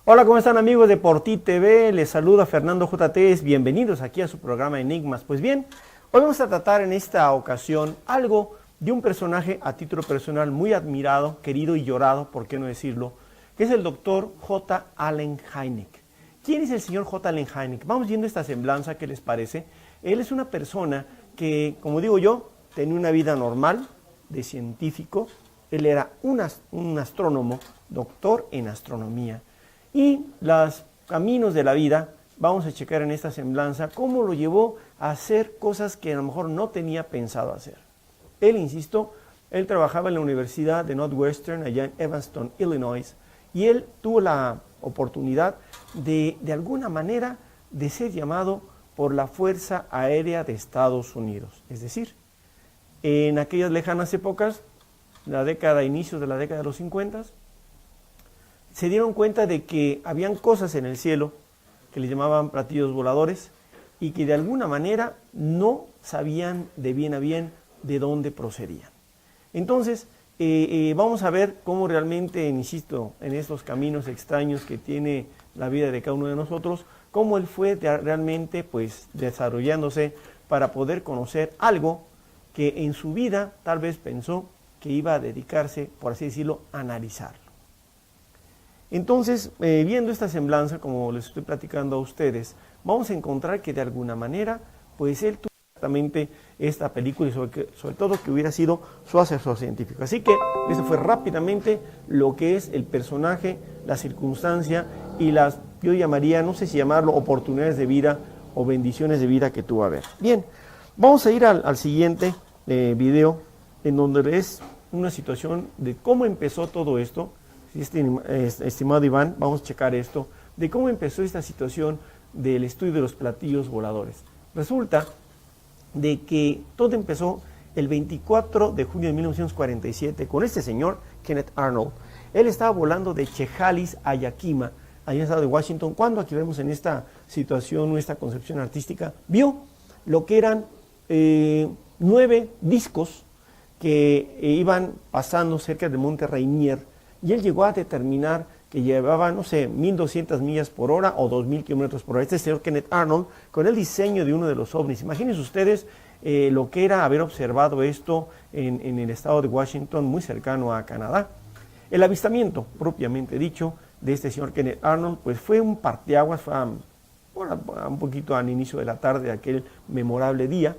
Hola, ¿cómo están amigos de Por Ti TV? Les saluda Fernando JT, bienvenidos aquí a su programa Enigmas. Pues bien, hoy vamos a tratar en esta ocasión algo de un personaje a título personal muy admirado, querido y llorado, por qué no decirlo, que es el doctor J. Allen Hynek. ¿Quién es el señor J. Allen Hynek? Vamos viendo esta semblanza, ¿qué les parece? Él es una persona que, como digo yo, tenía una vida normal, de científico. Él era un astrónomo, doctor en astronomía. Y los caminos de la vida, vamos a checar en esta semblanza cómo lo llevó a hacer cosas que a lo mejor no tenía pensado hacer. Él, insisto, él trabajaba en la Universidad de Northwestern, allá en Evanston, Illinois, y él tuvo la oportunidad de alguna manera, de ser llamado por la Fuerza Aérea de Estados Unidos. Es decir, en aquellas lejanas épocas, inicios de la década de los 50, se dieron cuenta de que habían cosas en el cielo que le llamaban platillos voladores y que de alguna manera no sabían de bien a bien de dónde procedían. Entonces, vamos a ver cómo realmente, insisto, en estos caminos extraños que tiene la vida de cada uno de nosotros, cómo él fue realmente pues desarrollándose para poder conocer algo que en su vida tal vez pensó que iba a dedicarse, por así decirlo, a analizarlo. Entonces, viendo esta semblanza, como les estoy platicando a ustedes, vamos a encontrar que de alguna manera, pues él tuvo exactamente esta película y sobre todo que hubiera sido su asesor científico. Así que eso fue rápidamente lo que es el personaje, la circunstancia y las, yo llamaría, no sé si llamarlo oportunidades de vida o bendiciones de vida que tuvo a ver. Bien, vamos a ir al siguiente video, en donde es una situación de cómo empezó todo esto. Estimado Iván, vamos a checar esto, de cómo empezó esta situación del estudio de los platillos voladores. Resulta de que todo empezó el 24 de junio de 1947 con este señor, Kenneth Arnold. Él estaba volando de Chehalis a Yakima, allá en el estado de Washington, cuando aquí vemos en esta situación, esta concepción artística, vio lo que eran 9 discos que iban pasando cerca del monte Rainier. Y él llegó a determinar que llevaba, no sé, 1,200 millas por hora o 2,000 kilómetros por hora. Este señor Kenneth Arnold, con el diseño de uno de los ovnis. Imagínense ustedes lo que era haber observado esto en el estado de Washington, muy cercano a Canadá. El avistamiento, propiamente dicho, de este señor Kenneth Arnold, pues fue un parteaguas, fue un poquito al inicio de la tarde de aquel memorable día.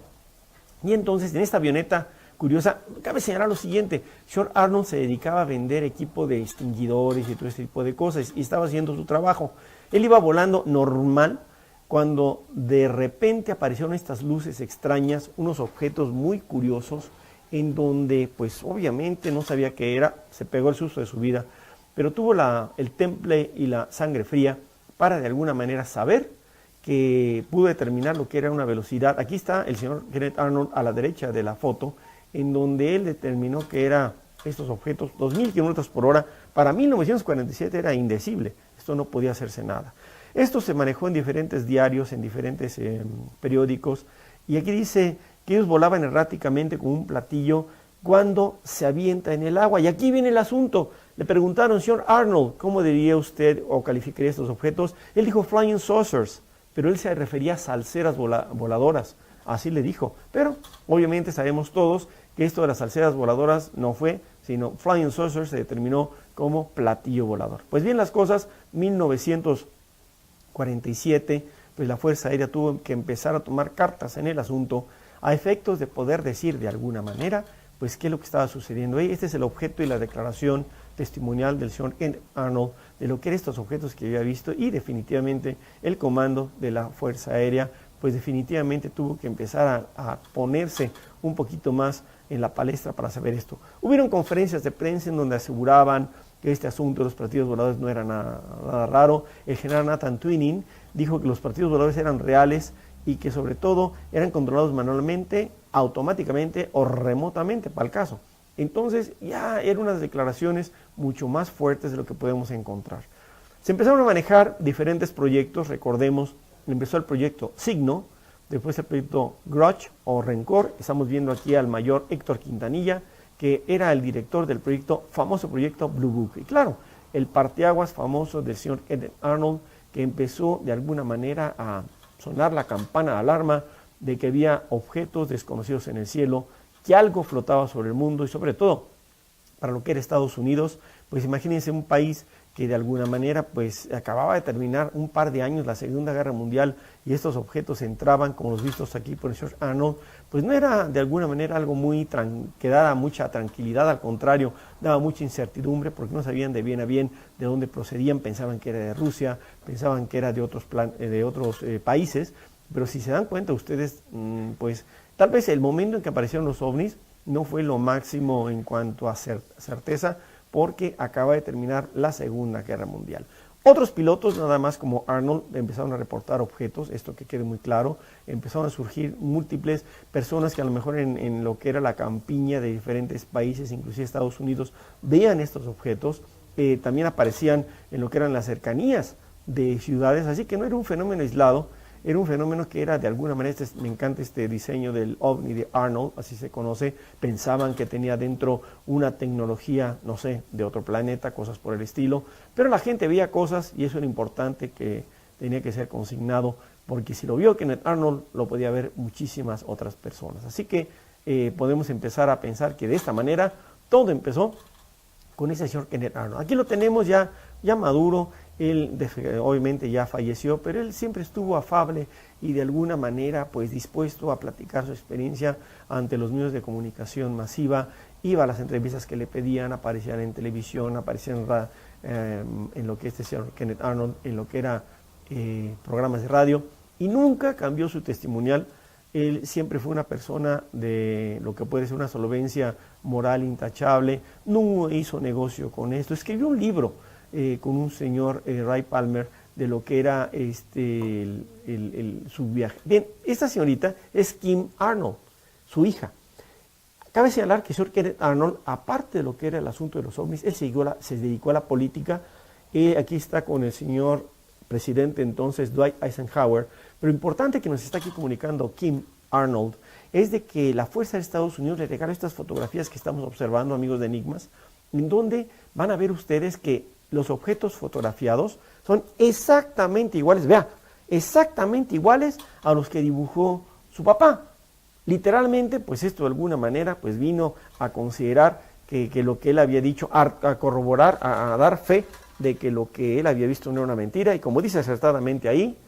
Y entonces, en esta avioneta curiosa, cabe señalar lo siguiente: Sean Arnold se dedicaba a vender equipo de extinguidores y todo este tipo de cosas y estaba haciendo su trabajo. Él iba volando normal cuando de repente aparecieron estas luces extrañas, unos objetos muy curiosos en donde pues obviamente no sabía qué era, se pegó el susto de su vida, pero tuvo el temple y la sangre fría para de alguna manera saber que pudo determinar lo que era una velocidad. Aquí está el señor Kenneth Arnold a la derecha de la foto, en donde él determinó que eran estos objetos 2,000 kilómetros por hora. Para 1947 era indecible, esto no podía hacerse nada. Esto se manejó en diferentes diarios, en diferentes periódicos, y aquí dice que ellos volaban erráticamente con un platillo cuando se avienta en el agua. Y aquí viene el asunto. Le preguntaron, señor Arnold, ¿cómo diría usted o calificaría estos objetos? Él dijo flying saucers, pero él se refería a salseras voladoras. Así le dijo, pero obviamente sabemos todos que esto de las salseras voladoras no fue, sino flying saucer se determinó como platillo volador. Pues bien las cosas, 1947, pues la Fuerza Aérea tuvo que empezar a tomar cartas en el asunto a efectos de poder decir de alguna manera, pues qué es lo que estaba sucediendo ahí. Este es el objeto y la declaración testimonial del señor Kenneth Arnold de lo que eran estos objetos que había visto, y definitivamente el comando de la Fuerza Aérea pues definitivamente tuvo que empezar a ponerse un poquito más en la palestra para saber esto. Hubieron conferencias de prensa en donde aseguraban que este asunto de los platillos voladores no era nada raro. El general Nathan Twining dijo que los platillos voladores eran reales y que sobre todo eran controlados manualmente, automáticamente o remotamente para el caso. Entonces ya eran unas declaraciones mucho más fuertes de lo que podemos encontrar. Se empezaron a manejar diferentes proyectos. Recordemos, empezó el proyecto Signo, después el proyecto Grudge o Rencor. Estamos viendo aquí al mayor Héctor Quintanilla, que era el director del famoso proyecto Blue Book. Y claro, el parteaguas famoso del señor Kenneth Arnold, que empezó de alguna manera a sonar la campana de alarma de que había objetos desconocidos en el cielo, que algo flotaba sobre el mundo y sobre todo para lo que era Estados Unidos. Pues imagínense un país que de alguna manera pues acababa de terminar un par de años la Segunda Guerra Mundial y estos objetos entraban, como los vistos aquí por el señor Arnold, pues no era de alguna manera algo que daba mucha tranquilidad, al contrario, daba mucha incertidumbre porque no sabían de bien a bien de dónde procedían, pensaban que era de Rusia, pensaban que era de otros países, pero si se dan cuenta ustedes, pues tal vez el momento en que aparecieron los ovnis no fue lo máximo en cuanto a certeza, porque acaba de terminar la Segunda Guerra Mundial. Otros pilotos, nada más como Arnold, empezaron a reportar objetos, esto que quede muy claro, empezaron a surgir múltiples personas que a lo mejor en lo que era la campiña de diferentes países, inclusive Estados Unidos, veían estos objetos, también aparecían en lo que eran las cercanías de ciudades, así que no era un fenómeno aislado, era un fenómeno que era de alguna manera, me encanta este diseño del ovni de Arnold, así se conoce, pensaban que tenía dentro una tecnología, no sé, de otro planeta, cosas por el estilo, pero la gente veía cosas y eso era importante, que tenía que ser consignado, porque si lo vio Kenneth Arnold, lo podía ver muchísimas otras personas. Así que podemos empezar a pensar que de esta manera todo empezó con ese señor Kenneth Arnold. Aquí lo tenemos ya maduro. Él obviamente ya falleció, pero él siempre estuvo afable y de alguna manera pues dispuesto a platicar su experiencia ante los medios de comunicación masiva. Iba a las entrevistas que le pedían, aparecían en televisión, aparecían en lo que este señor Kenneth Arnold, en lo que era programas de radio, y nunca cambió su testimonial. Él siempre fue una persona de lo que puede ser una solvencia moral intachable, no hizo negocio con esto, escribió un libro con un señor Ray Palmer de lo que era su viaje. Bien, esta señorita es Kim Arnold, su hija. Cabe señalar que el señor Kenneth Arnold, aparte de lo que era el asunto de los ovnis, él se dedicó a la política. Aquí está con el señor presidente entonces Dwight Eisenhower, pero importante que nos está aquí comunicando Kim Arnold es de que la Fuerza de Estados Unidos le regaló estas fotografías que estamos observando, amigos de Enigmas, en donde van a ver ustedes que los objetos fotografiados son exactamente iguales, vea, exactamente iguales a los que dibujó su papá. Literalmente, pues esto de alguna manera pues vino a considerar que lo que él había dicho, a corroborar, a dar fe de que lo que él había visto no era una mentira, y como dice acertadamente ahí,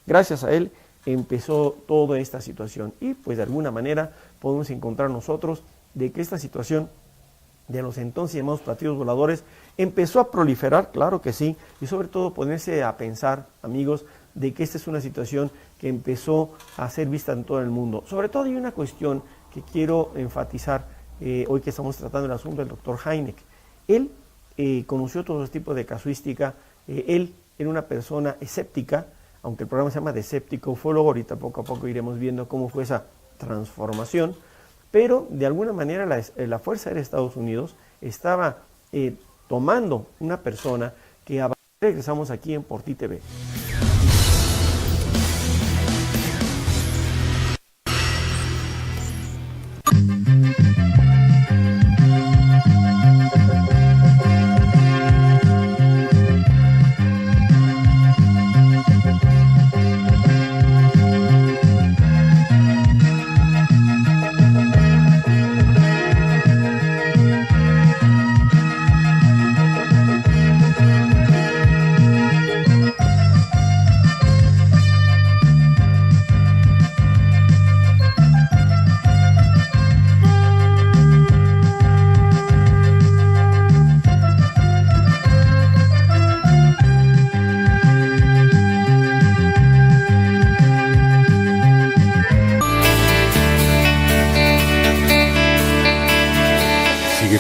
gracias a él, empezó toda esta situación. Y pues de alguna manera podemos encontrar nosotros de que esta situación de los entonces llamados platillos voladores empezó a proliferar, claro que sí, y sobre todo ponerse a pensar, amigos, de que esta es una situación que empezó a ser vista en todo el mundo. Sobre todo hay una cuestión que quiero enfatizar hoy que estamos tratando el asunto del doctor Hynek. Él conoció todo ese tipo de casuística, él era una persona escéptica, aunque el programa se llama de escéptico ufólogo, ahorita poco a poco iremos viendo cómo fue esa transformación, pero de alguna manera la Fuerza Aérea de Estados Unidos estaba tomando una persona que regresamos aquí en Por Ti TV.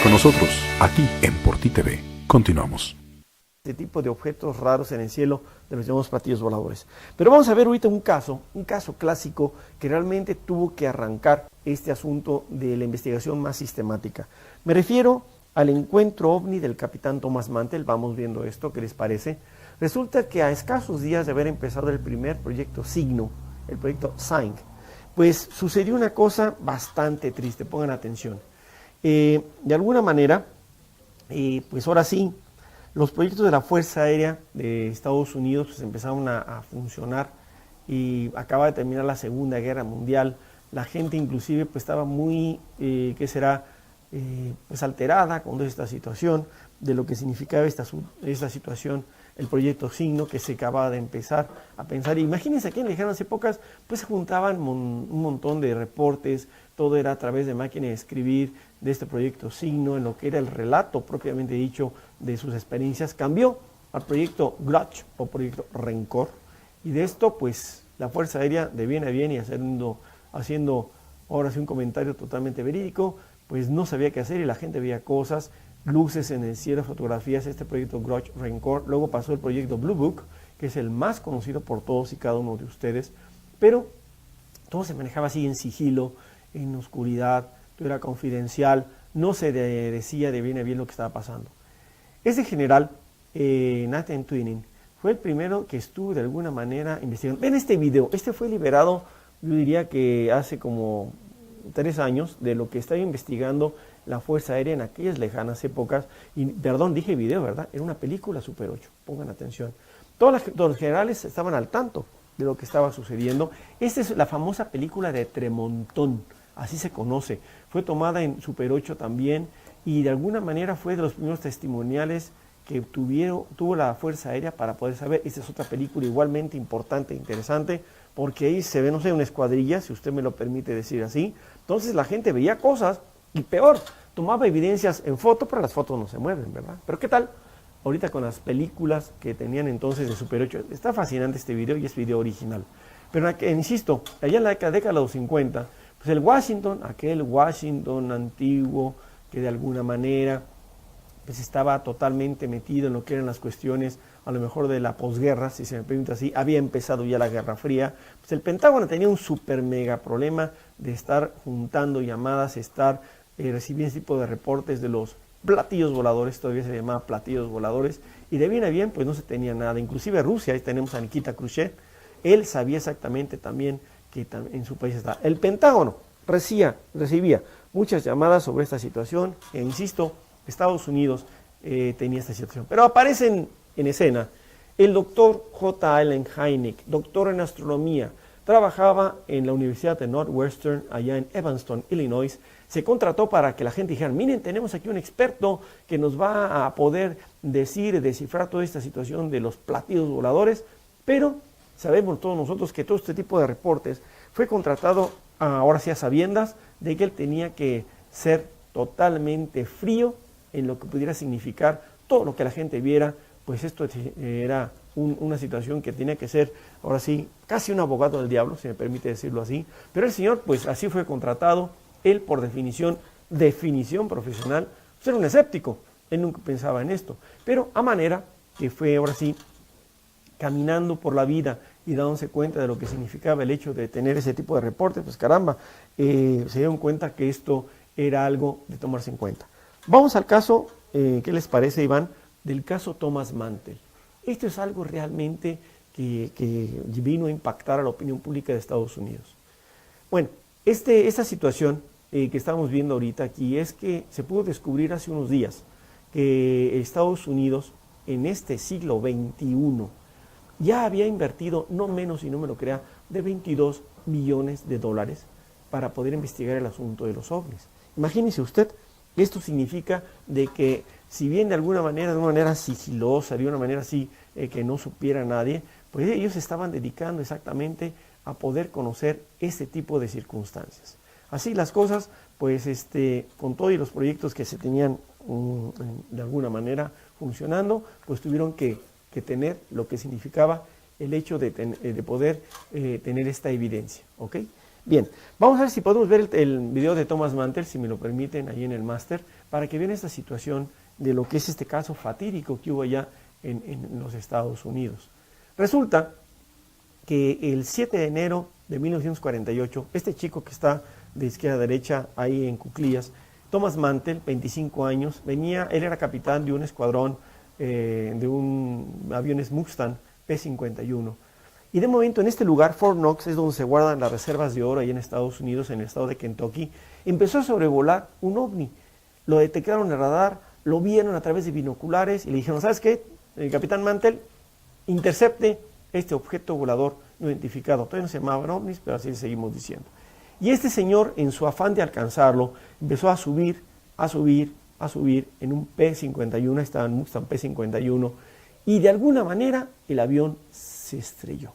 Con nosotros, aquí en Por Ti TV. Continuamos. Este tipo de objetos raros en el cielo de los llamados platillos voladores. Pero vamos a ver ahorita un caso clásico que realmente tuvo que arrancar este asunto de la investigación más sistemática. Me refiero al encuentro ovni del capitán Thomas Mantel. Vamos viendo esto, ¿qué les parece? Resulta que a escasos días de haber empezado el primer proyecto Signo, el proyecto SIGN, pues sucedió una cosa bastante triste, pongan atención. De alguna manera, pues ahora sí, Los proyectos de la Fuerza Aérea de Estados Unidos pues, empezaron a funcionar y acaba de terminar la Segunda Guerra Mundial. La gente inclusive pues, estaba muy, pues, alterada con esta situación de lo que significaba esta situación, el proyecto Signo que se acababa de empezar a pensar. Imagínense aquí en lejanas épocas, pues se juntaban un montón de reportes, todo era a través de máquina de escribir de este proyecto Signo, en lo que era el relato propiamente dicho de sus experiencias, cambió al proyecto Grudge o proyecto Rencor, y de esto pues la Fuerza Aérea de bien a bien y haciendo ahora sí un comentario totalmente verídico, pues no sabía qué hacer y la gente veía cosas, luces en el cielo, fotografías, este proyecto Grudge Rencor. Luego pasó el proyecto Blue Book, que es el más conocido por todos y cada uno de ustedes, pero todo se manejaba así en sigilo, en oscuridad, todo era confidencial, no se decía de bien a bien lo que estaba pasando. Ese general, Nathan Twining, fue el primero que estuvo de alguna manera investigando. Ven este video, este fue liberado, yo diría que hace como 3 años, de lo que estaba investigando la Fuerza Aérea en aquellas lejanas épocas. Y perdón, dije video, ¿verdad? Era una película Super 8, pongan atención. Todos los generales estaban al tanto de lo que estaba sucediendo. Esta es la famosa película de Tremontón, así se conoce. Fue tomada en Super 8 también y de alguna manera fue de los primeros testimoniales que tuvo la Fuerza Aérea para poder saber. Esta es otra película igualmente importante e interesante, porque ahí se ve, no sé, una escuadrilla, si usted me lo permite decir así. Entonces la gente veía cosas y peor, tomaba evidencias en foto, pero las fotos no se mueven, ¿verdad? Pero ¿qué tal? Ahorita con las películas que tenían entonces de Super 8, está fascinante este video y es video original. Pero insisto, allá en la década de los 50, pues el Washington, aquel Washington antiguo que de alguna manera pues estaba totalmente metido en lo que eran las cuestiones a lo mejor de la posguerra, si se me permite así, había empezado ya la Guerra Fría, pues el Pentágono tenía un super mega problema de estar juntando llamadas, estar recibiendo ese tipo de reportes de los platillos voladores, todavía se llamaba platillos voladores, y de bien a bien pues no se tenía nada. Inclusive Rusia, ahí tenemos a Nikita Khrushchev, él sabía exactamente también que en su país estaba. El Pentágono recibía muchas llamadas sobre esta situación, e insisto, Estados Unidos tenía esta situación. Pero aparecen en escena el doctor J. Allen Hynek, doctor en astronomía, trabajaba en la Universidad de Northwestern, allá en Evanston, Illinois. Se contrató para que la gente dijera, miren, tenemos aquí un experto que nos va a poder descifrar toda esta situación de los platillos voladores, pero sabemos todos nosotros que todo este tipo de reportes fue contratado ahora sí a sabiendas de que él tenía que ser totalmente frío en lo que pudiera significar todo lo que la gente viera, pues esto era una situación que tenía que ser, ahora sí, casi un abogado del diablo, si me permite decirlo así, pero el señor pues así fue contratado. Él por definición profesional, pues era un escéptico, él nunca pensaba en esto, pero a manera que fue ahora sí caminando por la vida y dándose cuenta de lo que significaba el hecho de tener ese tipo de reportes, pues caramba, se dieron cuenta que esto era algo de tomarse en cuenta. Vamos al caso, ¿qué les parece, Iván? Del caso Thomas Mantel. Esto es algo realmente que vino a impactar a la opinión pública de Estados Unidos. Bueno, esta situación que estamos viendo ahorita aquí es que se pudo descubrir hace unos días que Estados Unidos en este siglo XXI ya había invertido no menos, y no me lo crea, de $22 millones para poder investigar el asunto de los ovnis. Imagínese usted, esto significa de que si bien de una manera sigilosa, de una manera así que no supiera nadie, pues ellos estaban dedicando exactamente a poder conocer este tipo de circunstancias. Así las cosas, pues con todos los proyectos que se tenían de alguna manera funcionando, pues tuvieron que tener lo que significaba el hecho de poder tener esta evidencia, ¿ok? Bien, vamos a ver si podemos ver el video de Thomas Mantel, si me lo permiten, ahí en el máster, para que vean esta situación de lo que es este caso fatídico que hubo allá en los Estados Unidos. Resulta que el 7 de enero de 1948, este chico que está de izquierda a derecha, ahí en cuclillas, Thomas Mantel, 25 años, él era capitán de un escuadrón de aviones Mustang P-51. Y de momento en este lugar, Fort Knox, es donde se guardan las reservas de oro ahí en Estados Unidos, en el estado de Kentucky, empezó a sobrevolar un ovni. Lo detectaron en el radar, lo vieron a través de binoculares y le dijeron, ¿sabes qué? El capitán Mantell, intercepte este objeto volador no identificado. Todavía no se llamaban ovnis, pero así le seguimos diciendo. Y este señor, en su afán de alcanzarlo, empezó a subir en un P-51, estaba en Mustang P-51, y de alguna manera el avión se estrelló.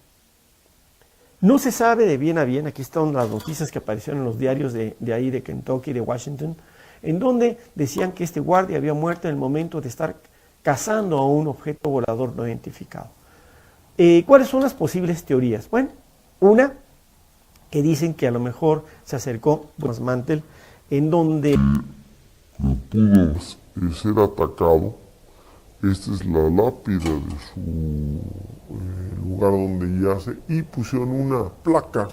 No se sabe de bien a bien, aquí están las noticias que aparecieron en los diarios de ahí, de Kentucky, de Washington, en donde decían que este guardia había muerto en el momento de estar cazando a un objeto volador no identificado. ¿Cuáles son las posibles teorías? Bueno, una, que dicen que a lo mejor se acercó Thomas Mantell, en donde pudo ser atacado. Esta es la lápida de su lugar donde yace, y pusieron una placa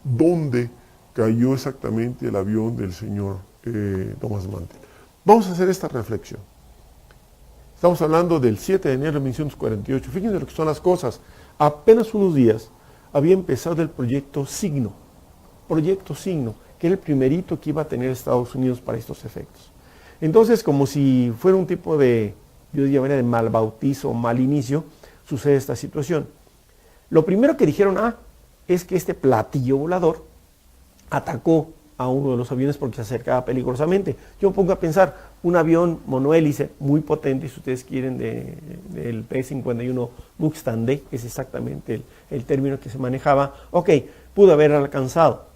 donde cayó exactamente el avión del señor Thomas Mantell. Vamos a hacer esta reflexión. Estamos hablando del 7 de enero de 1948. Fíjense lo que son las cosas. Apenas unos días había empezado el proyecto Signo, que era el primerito que iba a tener Estados Unidos para estos efectos. Entonces, como si fuera un tipo de, yo llamaría de mal bautizo, mal inicio, sucede esta situación. Lo primero que dijeron, es que este platillo volador atacó a uno de los aviones porque se acercaba peligrosamente. Yo me pongo a pensar, un avión monohélice muy potente, si ustedes quieren, del P-51 Mustang D, es exactamente el término que se manejaba, pudo haber alcanzado.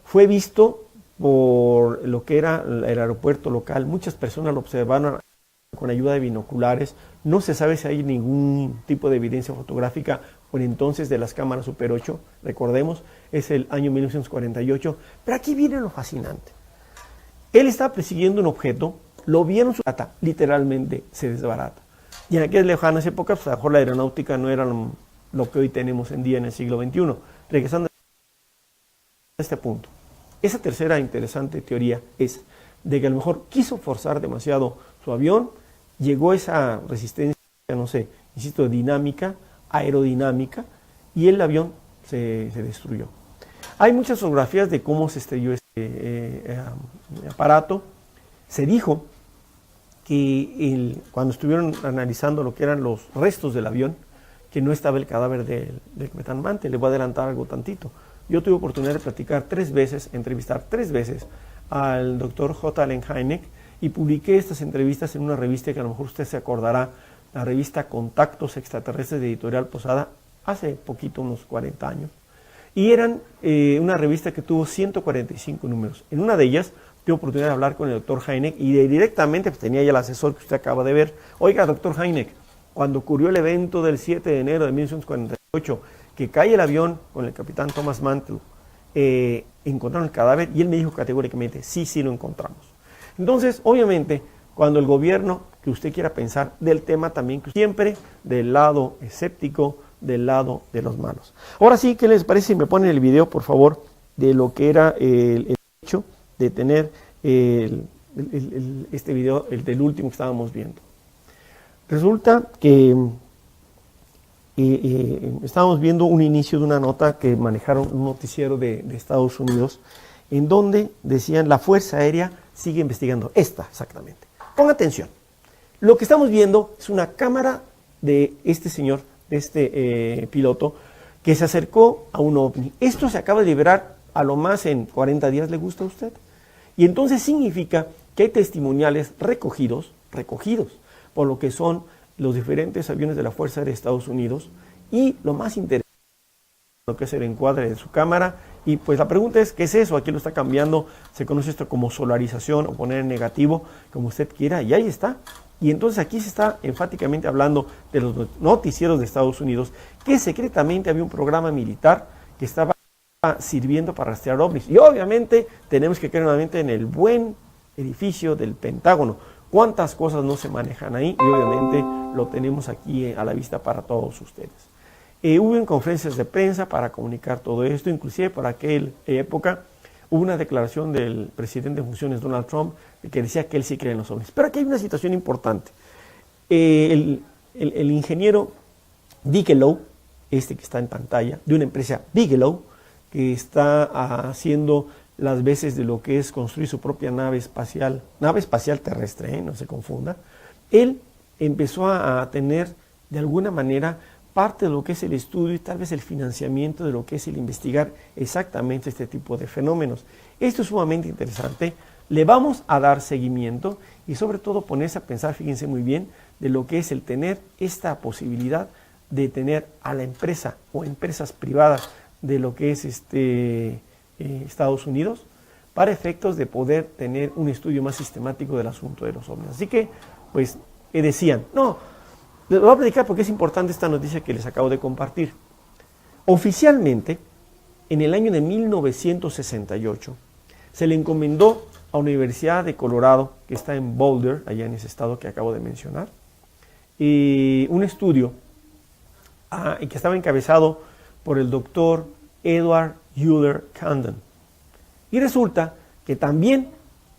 Fue visto por lo que era el aeropuerto local, muchas personas lo observaron con ayuda de binoculares, no se sabe si hay ningún tipo de evidencia fotográfica por entonces de las cámaras Super 8, recordemos, es el año 1948, pero aquí viene lo fascinante. Él estaba persiguiendo un objeto, lo vieron su plata, literalmente se desbarata. Y en aquellas lejanas épocas, pues a lo mejor la aeronáutica no era lo que hoy tenemos en día en el siglo XXI. Regresando a este punto, esa tercera interesante teoría es de que a lo mejor quiso forzar demasiado su avión, llegó esa resistencia, no sé, insisto, dinámica, aerodinámica, y el avión se destruyó. Hay muchas fotografías de cómo se estrelló este aparato. Se dijo que cuando estuvieron analizando lo que eran los restos del avión, que no estaba el cadáver del capitán Mantell. Le voy a adelantar algo tantito. Yo tuve oportunidad de platicar entrevistar tres veces al doctor J. Allen Hynek, y publiqué estas entrevistas en una revista que a lo mejor usted se acordará, la revista Contactos Extraterrestres de Editorial Posada, hace poquito, unos 40 años. Y eran una revista que tuvo 145 números. En una de ellas tuve oportunidad de hablar con el doctor Hynek, y directamente pues, tenía ya el asesor que usted acaba de ver. Oiga, doctor Hynek, cuando ocurrió el evento del 7 de enero de 1948, que cae el avión con el capitán Thomas Mantell, encontraron el cadáver, y él me dijo categóricamente, sí lo encontramos. Entonces, obviamente, cuando el gobierno, que usted quiera pensar del tema también, siempre del lado escéptico, del lado de los malos. Ahora sí, ¿qué les parece si me ponen el video, por favor, de lo que era el hecho de tener este video, el del último que estábamos viendo? Resulta que estábamos viendo un inicio de una nota que manejaron un noticiero de Estados Unidos, en donde decían la Fuerza Aérea sigue investigando. Esta, exactamente. Ponga atención. Lo que estamos viendo es una cámara de este señor, de este piloto, que se acercó a un ovni. Esto se acaba de liberar a lo más en 40 días, ¿le gusta a usted? Y entonces significa que hay testimoniales recogidos por lo que son los diferentes aviones de la Fuerza Aérea de Estados Unidos, y lo más interesante, lo que es el encuadre de su cámara. Y pues la pregunta es, ¿qué es eso? Aquí lo está cambiando, se conoce esto como solarización o poner en negativo, como usted quiera, y ahí está. Y entonces aquí se está enfáticamente hablando de los noticieros de Estados Unidos, que secretamente había un programa militar que estaba sirviendo para rastrear ovnis. Y obviamente tenemos que creer nuevamente en el buen edificio del Pentágono. ¿Cuántas cosas no se manejan ahí? Y obviamente lo tenemos aquí a la vista para todos ustedes. Hubo conferencias de prensa para comunicar todo esto, inclusive para aquella época hubo una declaración del presidente en funciones, Donald Trump, que decía que él sí cree en los ovnis. Pero aquí hay una situación importante. El ingeniero Bigelow, que está en pantalla, de una empresa Bigelow, que está haciendo las veces de lo que es construir su propia nave espacial terrestre, no se confunda, él empezó a tener de alguna manera parte de lo que es el estudio y tal vez el financiamiento de lo que es el investigar exactamente este tipo de fenómenos. Esto es sumamente interesante, le vamos a dar seguimiento y sobre todo ponerse a pensar, fíjense muy bien, de lo que es el tener esta posibilidad de tener a la empresa o empresas privadas de lo que es Estados Unidos para efectos de poder tener un estudio más sistemático del asunto de los ovnis. Así que, pues, decían, no, les voy a platicar porque es importante esta noticia que les acabo de compartir. Oficialmente, en el año de 1968, se le encomendó a la Universidad de Colorado, que está en Boulder, allá en ese estado que acabo de mencionar, un estudio que estaba encabezado por el doctor Edward Euler Condon. Y resulta que también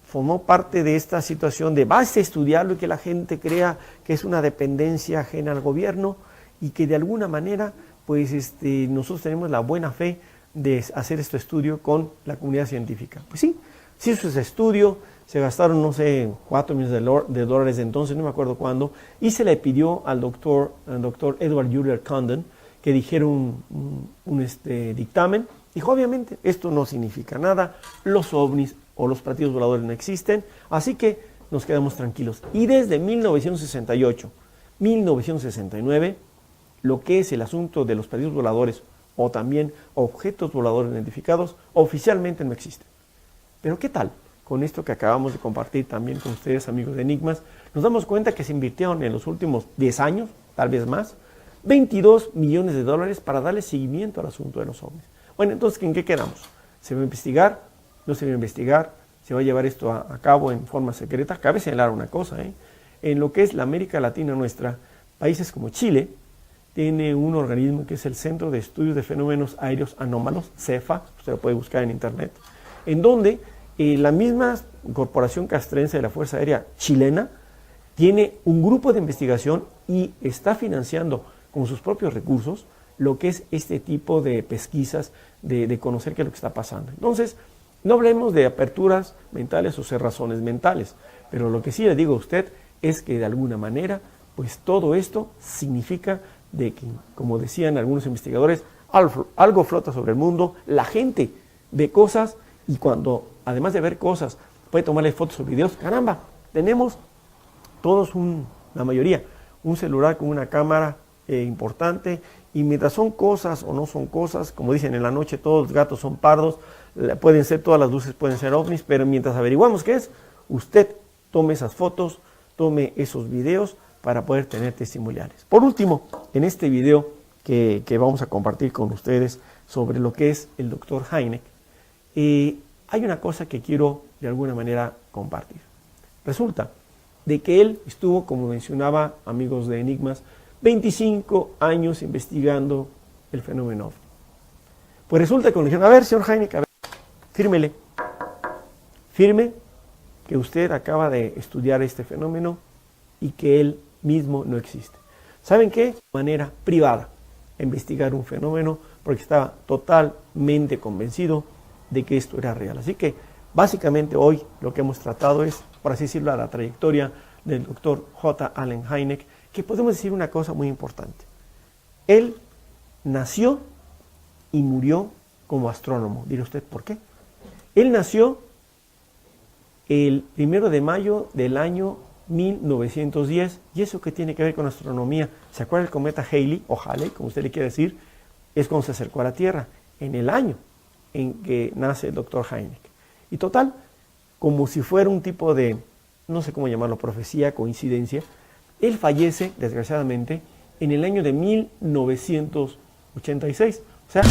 formó parte de esta situación de base estudiarlo y que la gente crea que es una dependencia ajena al gobierno y que de alguna manera pues nosotros tenemos la buena fe de hacer este estudio con la comunidad científica. Pues sí, se hizo ese estudio, se gastaron, no sé, $4 millones de dólares de entonces, no me acuerdo cuándo, y se le pidió al doctor Edward Euler Condon que dijera un dictamen. Dijo, obviamente, esto no significa nada, los ovnis o los platillos voladores no existen, así que nos quedamos tranquilos. Y desde 1968, 1969, lo que es el asunto de los platillos voladores o también objetos voladores identificados, oficialmente no existen. Pero ¿qué tal? Con esto que acabamos de compartir también con ustedes, amigos de Enigmas, nos damos cuenta que se invirtieron en los últimos 10 años, tal vez más, $22 millones para darle seguimiento al asunto de los ovnis. Bueno, entonces, ¿en qué quedamos? ¿Se va a investigar? ¿No se va a investigar? ¿Se va a llevar esto a cabo en forma secreta? Cabe señalar una cosa, en lo que es la América Latina nuestra, países como Chile, tiene un organismo que es el Centro de Estudios de Fenómenos Aéreos Anómalos, CEFA, usted lo puede buscar en internet, en donde la misma Corporación Castrense de la Fuerza Aérea Chilena tiene un grupo de investigación y está financiando con sus propios recursos lo que es este tipo de pesquisas, de conocer qué es lo que está pasando. Entonces, no hablemos de aperturas mentales o cerrazones mentales, pero lo que sí le digo a usted es que de alguna manera, pues todo esto significa de que, como decían algunos investigadores, algo flota sobre el mundo, la gente ve cosas y cuando, además de ver cosas, puede tomarle fotos o videos, caramba, tenemos todos, la mayoría, un celular con una cámara importante, y mientras son cosas o no son cosas, como dicen en la noche, todos los gatos son pardos, pueden ser, todas las luces pueden ser ovnis, pero mientras averiguamos qué es, usted tome esas fotos, tome esos videos para poder tener testimoniales. Por último, en este video que vamos a compartir con ustedes sobre lo que es el Dr. Hynek, hay una cosa que quiero de alguna manera compartir. Resulta de que él estuvo, como mencionaba, amigos de Enigmas, 25 años investigando el fenómeno ovni. Pues resulta que cuando dijeron, a ver, señor Hynek, a ver, fírmele, firme que usted acaba de estudiar este fenómeno y que él mismo no existe. ¿Saben qué? De manera privada, investigar un fenómeno porque estaba totalmente convencido de que esto era real. Así que básicamente hoy lo que hemos tratado es, por así decirlo, la trayectoria del doctor J. Allen Hynek, que podemos decir una cosa muy importante. Él nació y murió como astrónomo. Dirá usted, ¿por qué? Él nació el 1 de mayo del año 1910. ¿Y eso qué tiene que ver con astronomía? ¿Se acuerda del cometa Halley, o Halley, como usted le quiere decir? Es cuando se acercó a la Tierra, en el año en que nace el doctor Hynek. Y total, como si fuera un tipo de, no sé cómo llamarlo, profecía, coincidencia, él fallece, desgraciadamente, en el año de 1986. O sea,